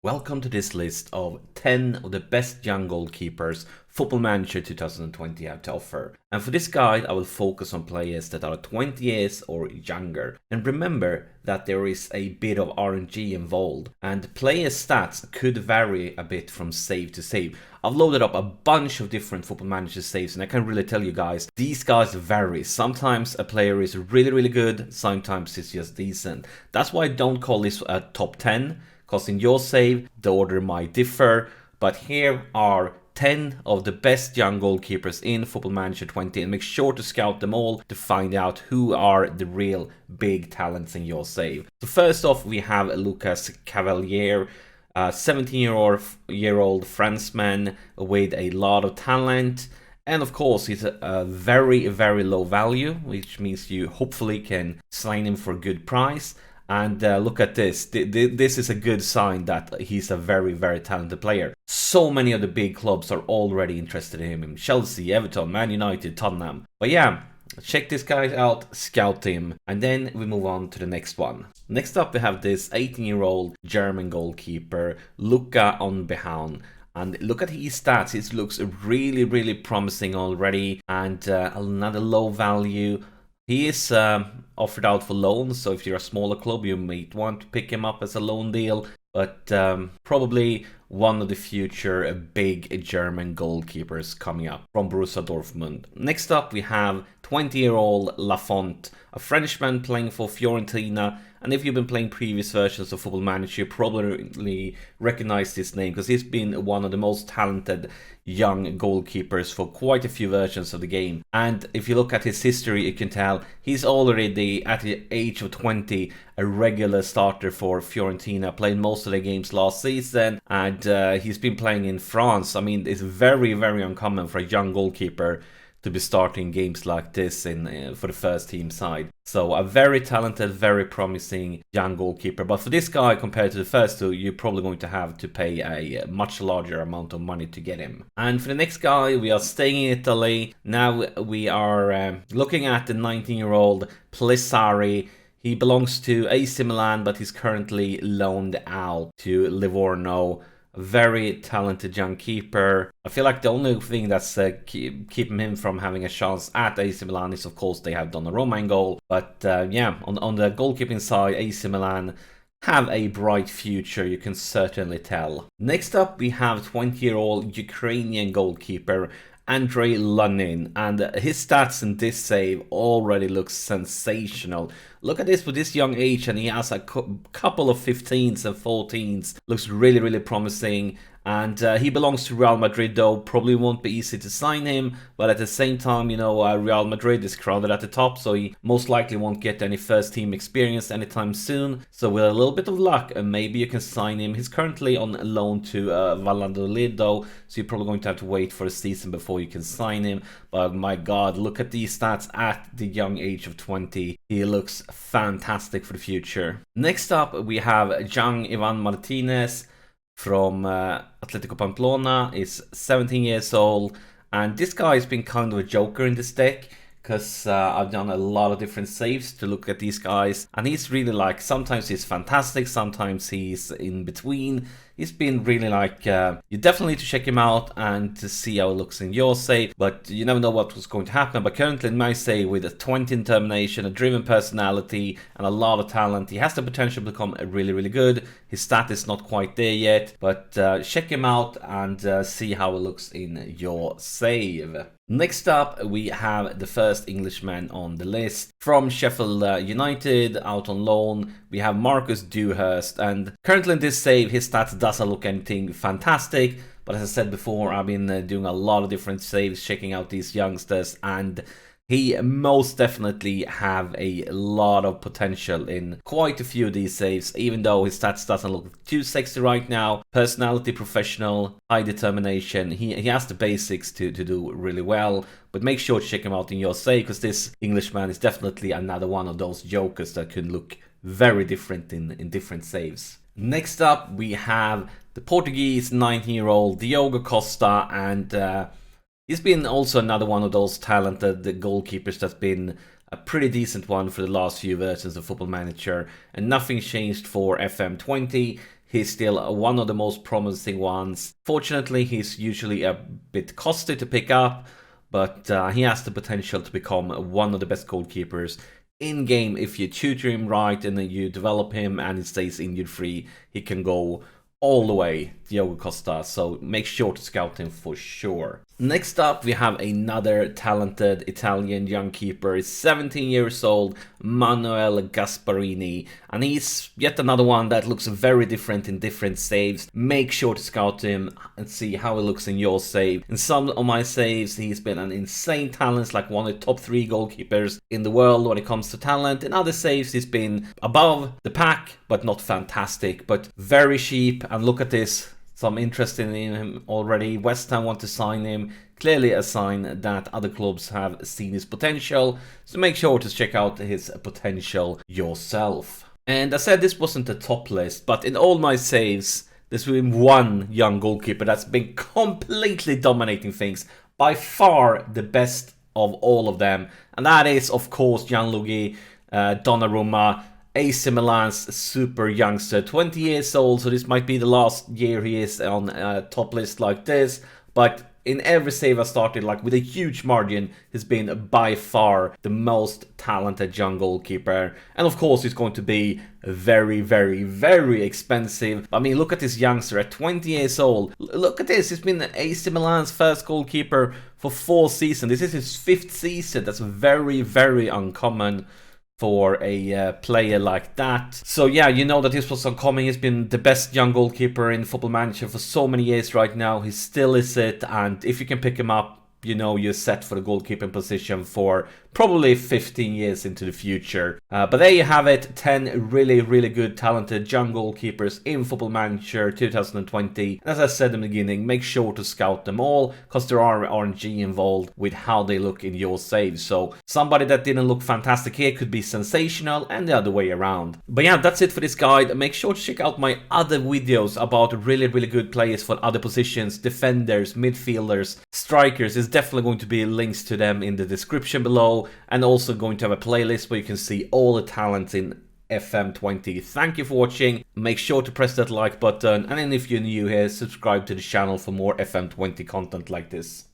Welcome to this list of 10 of the best young goalkeepers Football Manager 2020 have to offer. And for this guide, I will focus on players that are 20 years or younger. And remember that there is a bit of RNG involved, and player stats could vary a bit from save to save. I've loaded up a bunch of different Football Manager saves, and I can really tell you guys, these guys vary. Sometimes a player is really good, sometimes it's just decent. That's why I don't call this a top 10. Because in your save, the order might differ, but here are 10 of the best young goalkeepers in Football Manager 20, and make sure to scout them all to find out who are the real big talents in your save. So first off, we have Lucas Chevalier, a 17-year-old Frenchman with a lot of talent. And of course, he's a very low value, which means you hopefully can sign him for a good price. And look at this. This is a good sign that he's a very talented player. So many of the big clubs are already interested in him. Chelsea, Everton, Man United, Tottenham. But yeah, check this guy out, scout him. And then we move on to the next one. Next up, we have this 18-year-old German goalkeeper, Luca Unbehaun. And look at his stats. He looks really promising already. And another low value. He is offered out for loans, so if you're a smaller club, you might want to pick him up as a loan deal. But probably one of the future big German goalkeepers coming up from Borussia Dortmund. Next up, we have 20-year-old Lafont, a Frenchman playing for Fiorentina. And if you've been playing previous versions of Football Manager, you probably recognize this name because he's been one of the most talented young goalkeepers for quite a few versions of the game. And if you look at his history, you can tell he's already at the age of 20 a regular starter for Fiorentina, playing most of the games last season, and he's been playing in France. I mean, it's very uncommon for a young goalkeeper to be starting games like this for the first team side. So a very talented, very promising young goalkeeper. But for this guy, compared to the first two, you're probably going to have to pay a much larger amount of money to get him. And for the next guy, we are staying in Italy. Now we are looking at the 19-year-old Plizzari. He belongs to AC Milan, but he's currently loaned out to Livorno. Very talented young keeper. I feel like the only thing that's keeping him from having a chance at AC Milan is, of course, they have Donnarumma in goal. But yeah, on the goalkeeping side, AC Milan have a bright future, you can certainly tell. Next up, we have 20-year-old Ukrainian goalkeeper Andriy Lunin, and his stats in this save already looks sensational. Look at this with this young age, and he has a couple of 15s and 14s. Looks really promising. And he belongs to Real Madrid, though. Probably won't be easy to sign him. But at the same time, you know, Real Madrid is crowded at the top. So he most likely won't get any first team experience anytime soon. So with a little bit of luck, maybe you can sign him. He's currently on loan to Valladolid, though. So you're probably going to have to wait for a season before you can sign him. But my God, look at these stats at the young age of 20. He looks fantastic for the future. Next up, we have Ivan Martinez from Atletico Pamplona. Is 17 years old, and this guy has been kind of a joker in this deck because I've done a lot of different saves to look at these guys, and he's really like, sometimes he's fantastic, sometimes he's in between. He's been really like, you definitely need to check him out and to see how it looks in your save, but you never know what was going to happen. But currently in my save, with a 20 determination, a driven personality, and a lot of talent, he has the potential to become really good. His stat is not quite there yet, but check him out and see how it looks in your save. Next up, we have the first Englishman on the list. From Sheffield United, out on loan, we have Marcus Dewhurst, and currently in this save, his stats doesn't look anything fantastic, but as I said before, I've been doing a lot of different saves, checking out these youngsters, and he most definitely have a lot of potential in quite a few of these saves, even though his stats doesn't look too sexy right now. Personality, professional, high determination. He has the basics to do really well, but make sure to check him out in your save, because this Englishman is definitely another one of those jokers that can look very different in different saves. Next up, we have the Portuguese 19-year-old Diogo Costa, and he's been also another one of those talented goalkeepers that's been a pretty decent one for the last few versions of Football Manager, and nothing changed for FM20. he's still one of the most promising ones. Fortunately, he's usually a bit costly to pick up, but he has the potential to become one of the best goalkeepers in game. If you tutor him right and then you develop him and he stays injury free, he can go all the way, Diogo Costa, so make sure to scout him for sure. Next up, we have another talented Italian young keeper. He's 17 years old, Manuel Gasparini, and he's yet another one that looks very different in different saves. Make sure to scout him and see how he looks in your save. In some of my saves, he's been an insane talent, like one of the top 3 goalkeepers in the world when it comes to talent. In other saves, he's been above the pack, but not fantastic, but very cheap. And look at this. Some interest in him already. West Ham want to sign him. Clearly a sign that other clubs have seen his potential. So make sure to check out his potential yourself. And I said this wasn't a top list, but in all my saves, there's been one young goalkeeper that's been completely dominating things. By far the best of all of them. And that is, of course, Gianluigi Donnarumma. AC Milan's super youngster, 20 years old, so this might be the last year he is on a top list like this, but in every save I started, like with a huge margin, he's been by far the most talented young goalkeeper. And of course he's going to be very, very, very expensive. I mean, look at this youngster at 20 years old. Look at this, he's been AC Milan's first goalkeeper for 4 seasons. This is his 5th season. That's very, very uncommon for a player like that. So yeah, you know that this was coming. He's been the best young goalkeeper in Football Manager for so many years right now. He still is it, and if you can pick him up, you know you're set for the goalkeeping position for probably 15 years into the future. But there you have it, 10 really, really good, talented young goalkeepers in Football Manager 2020. As I said in the beginning, make sure to scout them all, because there are RNG involved with how they look in your saves. So somebody that didn't look fantastic here could be sensational, and the other way around. But yeah, that's it for this guide. Make sure to check out my other videos about really, really good players for other positions, defenders, midfielders, strikers. There's definitely going to be links to them in the description below, and also going to have a playlist where you can see all the talents in FM20. Thank you for watching. Make sure to press that like button, and then if you're new here, subscribe to the channel for more FM20 content like this.